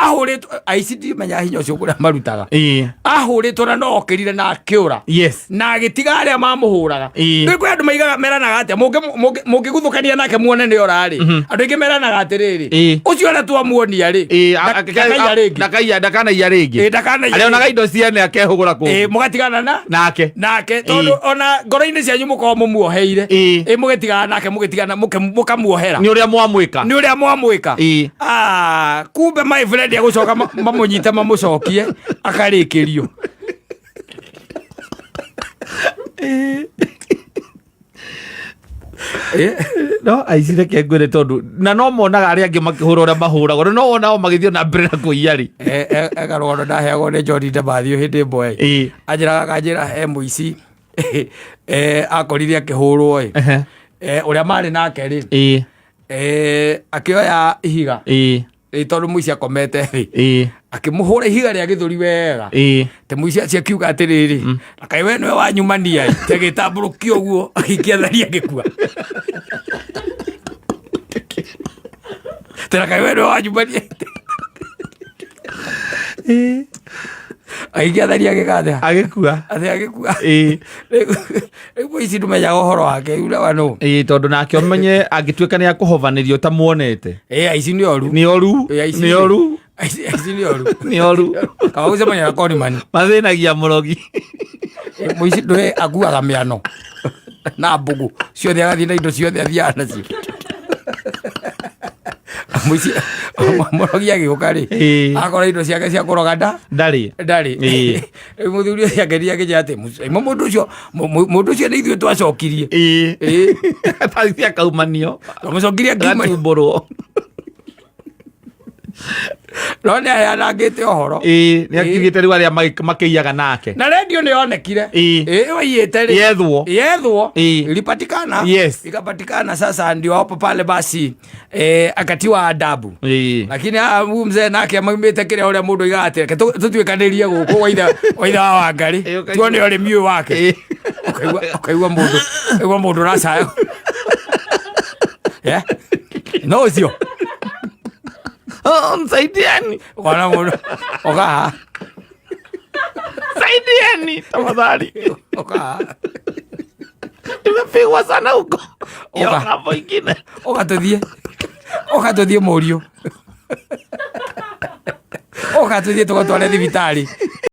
ahuritwo ICT menya hinya ucio kuria marutaga ahuritwo na no okirire na akiura na agitiga aria mamuhuraga ndiko andu maigaga meranaga atia mungiguthukania nake muone ni orari andu ingi meranaga atiriri ucio na twamuonia ri ndakana ya ringi alionaga indo ciane akehugura ku mugatigana nake tondu ona ngoro-ini cianyu mukorwo mumuoheire mugatigana nake mugatigana mukamuohera ni uria mwamwika kumbe my friend agucoka mamunyite mamucokie akarikirio no aicire kengwire tondu na no monaga aria angi makihura uria mahuragwo no onao magithio na mbere na kuiya ri egarwo ndaheagwo ni John Ndamathio hindi mboe anjiraga kanjira he muici akorire akihurwo uria mari nake ri akioya ihiga tondu muici akomete ri akimuhura ihiga ria githuri wega te muici acio akiuga atiriri akai we niwe wanyumania te gitamburukio guo agikia tharia gikua te kai we niwe wanyumania agikia tharia gikatha agikua muici ndumenyaga uhoro wake ura wano tondu nake umenye angituika ni akuhovanirio ta muonete aici ni oru ni oru kawa ucemania koni mani mathinagia murogi muici ndwe akuaga miano na mbugu ciothe agathie na indo ciothe athiaga nacio muici murogi agiguka ri akora indo ciake cia kuroga ndari muthuri ucio akeria akinya ati mundu ucio ni ithuĩ twacokirie tathi akaumanio mucokirie ngimburwo no nä aya nangä ohoro nä akigä riu arä a makĩiyaga nake na redio nä yonekire waiyä te yethwo ilipatikana ikapatikana. Sasa ndio hapo pale basi akatiwa adabu lakini huyu mzee nake amaumĩte kĩrĩa ũrĩa mũndũ igate tũtuĩkanĩrie gũkũ waitha wa Wangari tuone ũrĩmi ũyũ wake ũkaigua mũndũ ũracaya no ũcio msaidieni wana mundu oka saidieni tafadhali tumepigwa sana huko hapo ingine tuthie murio tukatware thibitari